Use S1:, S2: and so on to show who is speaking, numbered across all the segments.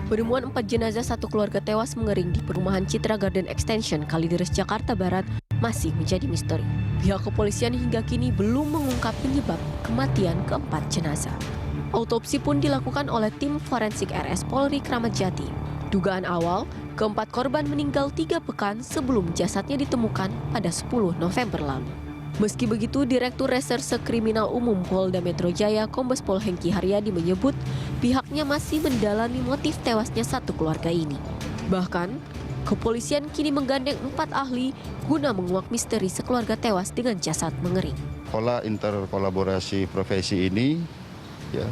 S1: Penemuan 4 jenazah satu keluarga tewas mengering di perumahan Citra Garden Extension, Kalideres, Jakarta Barat masih menjadi misteri. Pihak kepolisian hingga kini belum mengungkap penyebab kematian keempat jenazah. Autopsi pun dilakukan oleh tim forensik RS Polri Kramat Jati. Dugaan awal, keempat korban meninggal 3 pekan sebelum jasadnya ditemukan pada 10 November lalu. Meski begitu, Direktur Reserse Kriminal Umum Polda Metro Jaya Kombes Pol Hengki Haryadi menyebut pihaknya masih mendalami motif tewasnya satu keluarga ini. Bahkan, kepolisian kini menggandeng 4 ahli guna menguak misteri sekeluarga tewas dengan jasad mengering.
S2: Pola interkolaborasi profesi ini ya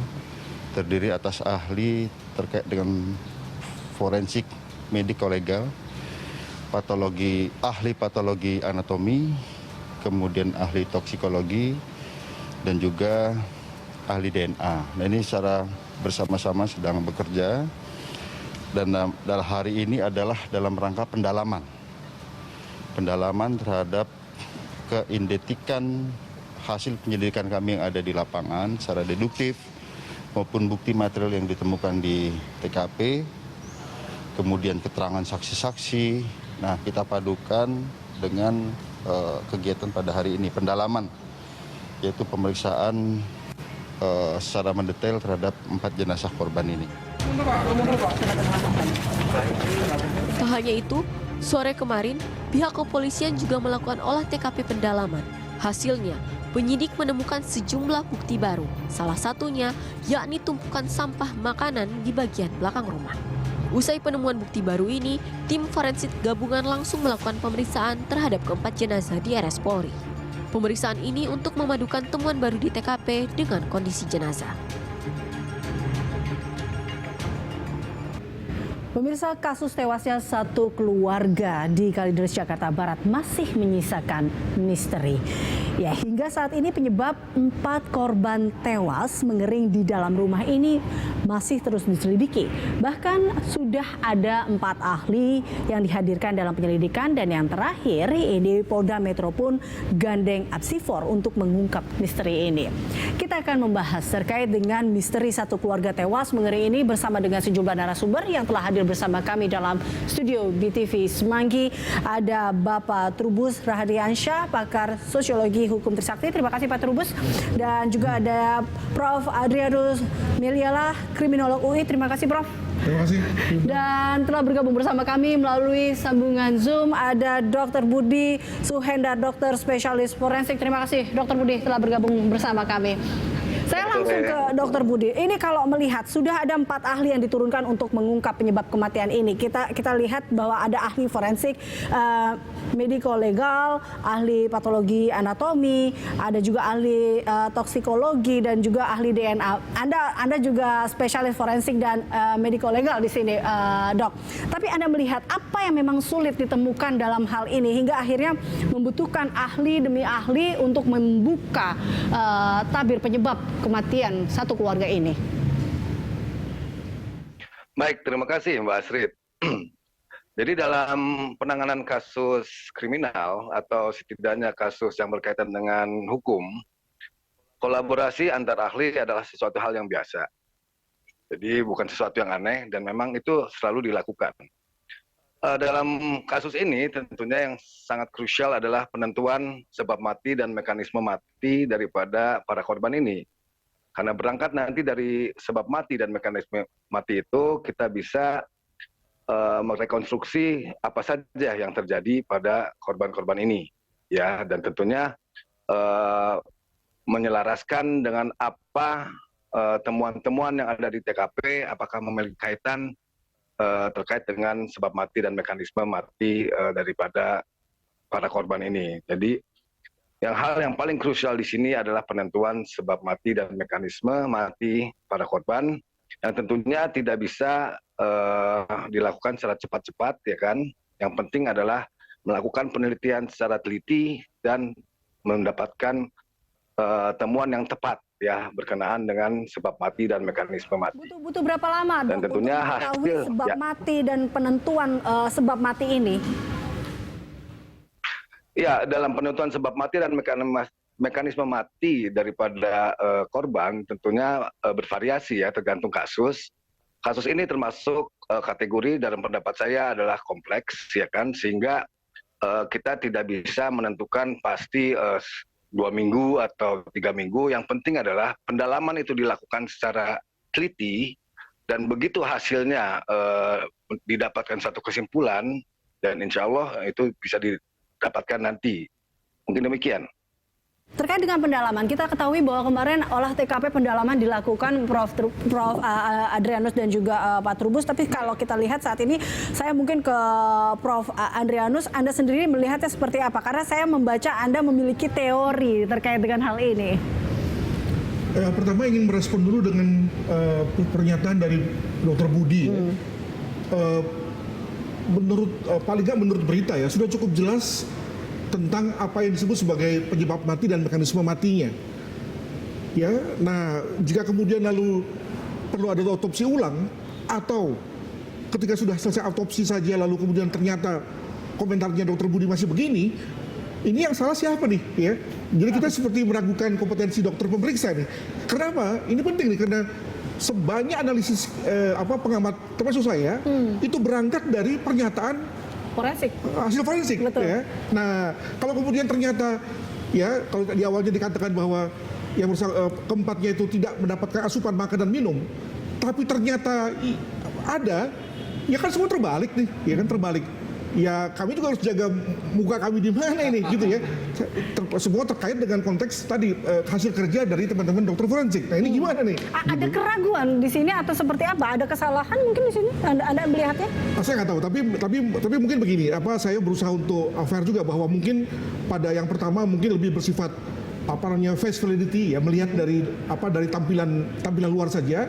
S2: terdiri atas ahli terkait dengan forensik mediko-legal, ahli patologi anatomi, kemudian ahli toksikologi, dan juga ahli DNA. Nah, ini secara bersama-sama sedang bekerja, dan dalam hari ini adalah dalam rangka pendalaman terhadap keidentikan hasil penyelidikan kami yang ada di lapangan secara deduktif maupun bukti material yang ditemukan di TKP, kemudian keterangan saksi-saksi. Nah, kita padukan dengan kegiatan pada hari ini, pendalaman, yaitu pemeriksaan secara mendetail terhadap 4 jenazah korban ini.
S1: Tak hanya itu, sore kemarin pihak kepolisian juga melakukan olah TKP pendalaman. Hasilnya, penyidik menemukan sejumlah bukti baru, salah satunya yakni tumpukan sampah makanan di bagian belakang rumah. Usai penemuan bukti baru ini, tim forensik gabungan langsung melakukan pemeriksaan terhadap keempat jenazah di RS Polri. Pemeriksaan ini untuk memadukan temuan baru di TKP dengan kondisi jenazah.
S3: Pemirsa, kasus tewasnya satu keluarga di Kalideres, Jakarta Barat masih menyisakan misteri. Ya, hingga saat ini penyebab 4 korban tewas mengering di dalam rumah ini masih terus diselidiki. Bahkan sudah ada 4 ahli yang dihadirkan dalam penyelidikan, dan yang terakhir ini Polda Metro pun gandeng Apsifor untuk mengungkap misteri ini. Kita akan membahas terkait dengan misteri satu keluarga tewas mengering ini bersama dengan sejumlah narasumber yang telah hadir bersama kami dalam studio BTV Semanggi. Ada Bapak Trubus Rahadiansyah, pakar sosiologi hukum Trisakti. Terima kasih Pak Trubus. Dan juga ada Prof. Adrianus Meliala, kriminolog UI. Terima kasih Prof.
S4: Terima kasih.
S3: Dan telah bergabung bersama kami melalui sambungan Zoom ada Dr. Budi Suhendar, dokter spesialis forensik. Terima kasih Dr. Budi telah bergabung bersama kami. Saya langsung ke Dr. Budi. Ini kalau melihat sudah ada 4 ahli yang diturunkan untuk mengungkap penyebab kematian ini. Kita lihat bahwa ada ahli forensik, mediko-legal, ahli patologi anatomi, ada juga ahli toksikologi dan juga ahli DNA. Anda juga spesialis forensik dan mediko-legal di sini, Dok. Tapi Anda melihat apa yang memang sulit ditemukan dalam hal ini hingga akhirnya membutuhkan ahli demi ahli untuk membuka tabir penyebab kematian satu keluarga ini.
S5: Baik, terima kasih Mbak Asrid. Jadi dalam penanganan kasus kriminal atau setidaknya kasus yang berkaitan dengan hukum, kolaborasi antar ahli adalah sesuatu hal yang biasa. Jadi bukan sesuatu yang aneh dan memang itu selalu dilakukan. Dalam kasus ini tentunya yang sangat krusial adalah penentuan sebab mati dan mekanisme mati daripada para korban ini. Karena berangkat nanti dari sebab mati dan mekanisme mati itu kita bisa merekonstruksi apa saja yang terjadi pada korban-korban ini, ya, dan tentunya menyelaraskan dengan apa temuan-temuan yang ada di TKP, apakah memiliki kaitan terkait dengan sebab mati dan mekanisme mati daripada para korban ini. Jadi hal yang paling krusial di sini adalah penentuan sebab mati dan mekanisme mati para korban yang tentunya tidak bisa dilakukan secara cepat-cepat, ya kan. Yang penting adalah melakukan penelitian secara teliti dan mendapatkan temuan yang tepat, ya, berkenaan dengan sebab mati dan mekanisme mati.
S3: Butuh berapa lama, Dok,
S5: dan tentunya
S3: untuk mengetahui
S5: hasil
S3: sebab mati dan penentuan sebab mati ini?
S5: Ya, dalam penentuan sebab mati dan mekanisme mati daripada korban tentunya bervariasi, ya, tergantung kasus. kasus ini termasuk kategori dalam pendapat saya adalah kompleks, ya kan, sehingga kita tidak bisa menentukan pasti 2 minggu atau 3 minggu. Yang penting adalah pendalaman itu dilakukan secara teliti, dan begitu hasilnya didapatkan satu kesimpulan, dan insya Allah itu bisa didapatkan nanti. Mungkin demikian.
S3: Terkait dengan pendalaman, kita ketahui bahwa kemarin olah TKP pendalaman dilakukan Prof. Adrianus dan juga Pak Trubus. Tapi kalau kita lihat saat ini, saya mungkin ke Prof. Adrianus, Anda sendiri melihatnya seperti apa? Karena saya membaca Anda memiliki teori terkait dengan hal ini.
S4: Pertama ingin merespon dulu dengan pernyataan dari Dr. Budi. Paling nggak menurut berita ya, sudah cukup jelas tentang apa yang disebut sebagai penyebab mati dan mekanisme matinya. Ya, nah jika kemudian lalu perlu ada otopsi ulang, atau ketika sudah selesai otopsi saja lalu kemudian ternyata komentarnya Dr. Budi masih begini, ini yang salah siapa nih? Ya, jadi kita seperti meragukan kompetensi dokter pemeriksa nih. Kenapa? Ini penting nih karena sebanyak analisis pengamat termasuk saya itu berangkat dari pernyataan hasil forensik.
S3: Betul.
S4: Ya. Nah, kalau kemudian ternyata ya kalau di awalnya dikatakan bahwa yang keempatnya itu tidak mendapatkan asupan makan dan minum, tapi ternyata ada, ya kan semua terbalik nih, ya kan terbalik. Ya kami juga harus jaga muka kami di mana ini, gitu ya. Semua terkait dengan konteks tadi hasil kerja dari teman-teman dokter forensik. Nah ini gimana nih?
S3: Ada keraguan di sini atau seperti apa? Ada kesalahan mungkin di sini? Anda melihatnya?
S4: Saya nggak tahu, tapi mungkin begini. Saya berusaha untuk fair juga bahwa mungkin pada yang pertama mungkin lebih bersifat face validity, ya, melihat dari tampilan luar saja.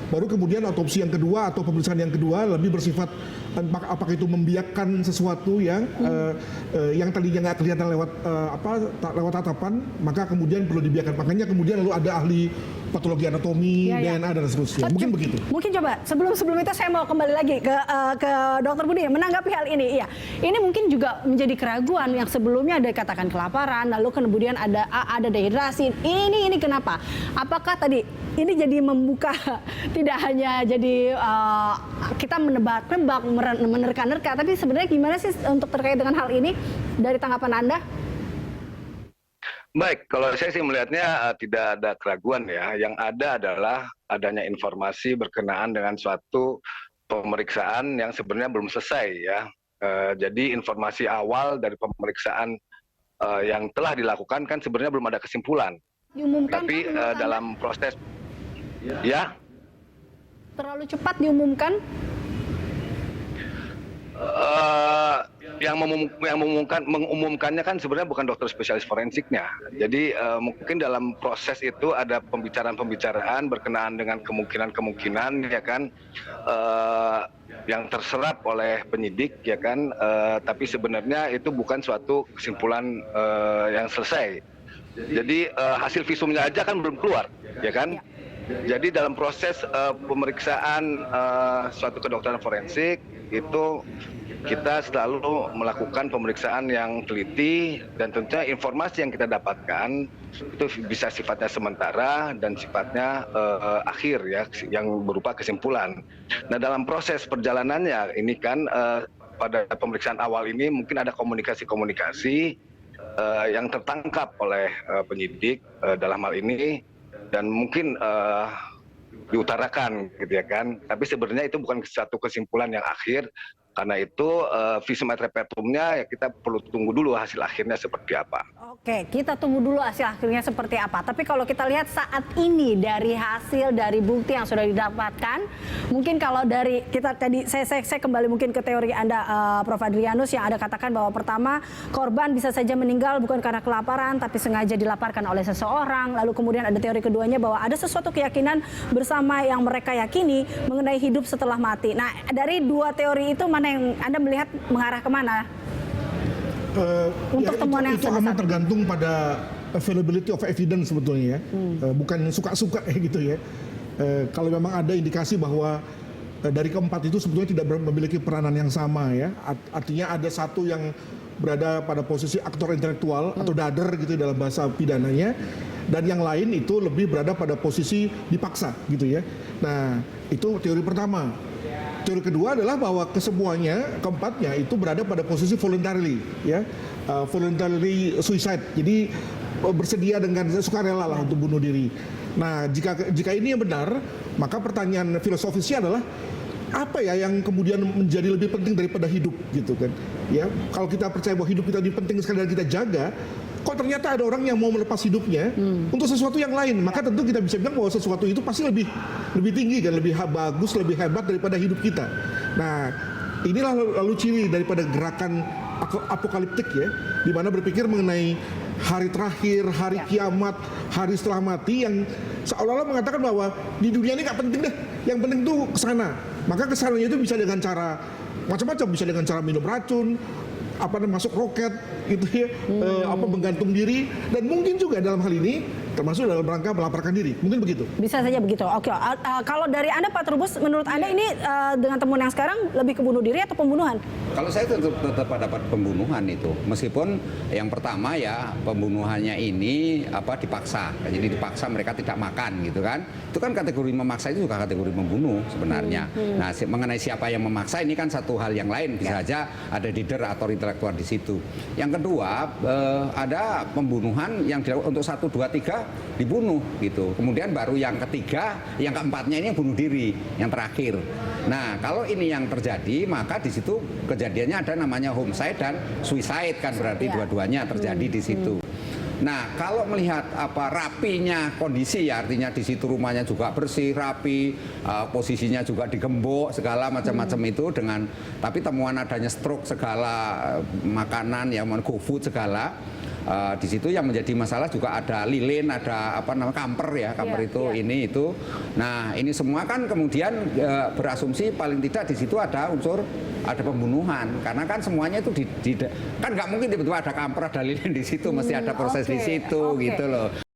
S4: Baru kemudian otopsi yang kedua atau pemeriksaan yang kedua lebih bersifat apakah itu membiarkan sesuatu yang tadinya nggak kelihatan lewat tatapan, maka kemudian perlu dibiarkan. Makanya kemudian lalu ada ahli patologi anatomi, DNA dan seterusnya. Mungkin begitu. Mungkin
S3: coba sebelum itu saya mau kembali lagi ke Dr. Budi menanggapi hal ini. Iya, ini mungkin juga menjadi keraguan yang sebelumnya ada katakan kelaparan, lalu kemudian ada dehidrasi. Ini kenapa? Apakah tadi ini jadi membuka tidak hanya jadi kita menebak-nebak, menerka-nerka, tapi sebenarnya gimana sih untuk terkait dengan hal ini dari tanggapan Anda?
S5: Baik, kalau saya sih melihatnya tidak ada keraguan ya. Yang ada adalah adanya informasi berkenaan dengan suatu pemeriksaan yang sebenarnya belum selesai ya. Jadi informasi awal dari pemeriksaan yang telah dilakukan kan sebenarnya belum ada kesimpulan.
S3: Diumumkan
S5: tapi dalam proses ya.
S3: Terlalu cepat diumumkan?
S5: Yang mengumumkannya kan sebenarnya bukan dokter spesialis forensiknya. Jadi mungkin dalam proses itu ada pembicaraan berkenaan dengan kemungkinan ya kan yang terserap oleh penyidik ya kan. Tapi sebenarnya itu bukan suatu kesimpulan yang selesai. Jadi hasil visumnya aja kan belum keluar ya kan. Jadi dalam proses pemeriksaan suatu kedokteran forensik itu kita selalu melakukan pemeriksaan yang teliti, dan tentunya informasi yang kita dapatkan itu bisa sifatnya sementara dan sifatnya akhir ya, yang berupa kesimpulan. Nah dalam proses perjalanannya ini kan pada pemeriksaan awal ini mungkin ada komunikasi yang tertangkap oleh penyidik dalam hal ini, dan mungkin diutarakan gitu ya kan. Tapi sebenarnya itu bukan satu kesimpulan yang akhir. Karena itu visum et repertumnya ya kita perlu tunggu dulu hasil akhirnya seperti apa.
S3: Oke, kita tunggu dulu hasil akhirnya seperti apa. Tapi kalau kita lihat saat ini dari hasil dari bukti yang sudah didapatkan, mungkin kalau dari kita tadi saya kembali mungkin ke teori Anda Prof. Adrianus yang ada katakan bahwa pertama korban bisa saja meninggal bukan karena kelaparan tapi sengaja dilaparkan oleh seseorang. Lalu kemudian ada teori keduanya bahwa ada sesuatu keyakinan bersama yang mereka yakini mengenai hidup setelah mati. Nah, dari dua teori itu mana yang Anda melihat mengarah kemana? Untuk temuan yang
S4: itu memang tergantung pada availability of evidence sebetulnya ya. Bukan suka-suka gitu ya. Kalau memang ada indikasi bahwa dari keempat itu sebetulnya tidak memiliki peranan yang sama ya. Artinya ada satu yang berada pada posisi aktor intelektual atau dader gitu dalam bahasa pidananya. dan yang lain itu lebih berada pada posisi dipaksa gitu ya. Nah, itu teori pertama. Teori kedua adalah bahwa keempatnya itu berada pada posisi voluntarily, ya, voluntary suicide. Jadi bersedia dengan sukarela lah untuk bunuh diri. Nah, jika ini yang benar, maka pertanyaan filosofisnya adalah apa ya yang kemudian menjadi lebih penting daripada hidup gitu kan? Ya, kalau kita percaya bahwa hidup kita lebih penting sekali dan kita jaga, kok ternyata ada orang yang mau melepas hidupnya untuk sesuatu yang lain, maka tentu kita bisa bilang bahwa sesuatu itu pasti lebih tinggi kan, lebih bagus, lebih hebat daripada hidup kita. Nah, inilah lalu ciri daripada gerakan apokaliptik ya, di mana berpikir mengenai hari terakhir, hari kiamat, hari setelah mati yang seolah-olah mengatakan bahwa di dunia ini nggak penting deh, yang penting tuh kesana. Maka kesananya itu bisa dengan cara macam-macam, bisa dengan cara minum racun, masuk roket gitu ya, menggantung diri, dan mungkin juga dalam hal ini termasuk dalam rangka melaporkan diri, mungkin begitu.
S3: Bisa saja begitu. Oke, kalau dari Anda Pak Trubus, menurut Anda ini dengan temuan yang sekarang lebih ke bunuh diri atau pembunuhan? Kalau saya tetap dapat pembunuhan itu, meskipun yang pertama ya pembunuhannya ini dipaksa, jadi dipaksa mereka tidak makan gitu kan, itu kan kategori memaksa, itu juga kategori membunuh sebenarnya. Nah, mengenai siapa yang memaksa ini kan satu hal yang lain, bisa saja ada leader atau intelektual di situ. Yang kedua ada pembunuhan yang dilakukan untuk 1, 2, 3 dibunuh gitu. Kemudian baru yang ketiga, yang keempatnya ini yang bunuh diri, yang terakhir. Nah, kalau ini yang terjadi, maka di situ kejadiannya ada namanya homicide dan suicide kan, berarti dua-duanya terjadi di situ. Nah, kalau melihat rapinya kondisi ya, artinya di situ rumahnya juga bersih, rapi, posisinya juga digembok, segala macam-macam itu dengan, tapi temuan adanya stroke segala, makanan yang GoFood segala. Di situ yang menjadi masalah juga ada lilin, ada kamper ya, kamper ini itu. Nah, ini semua kan kemudian berasumsi paling tidak di situ ada unsur, ada pembunuhan, karena kan semuanya itu kan nggak mungkin tiba-tiba ada kamper, ada lilin di situ, mesti ada proses di situ gitu loh.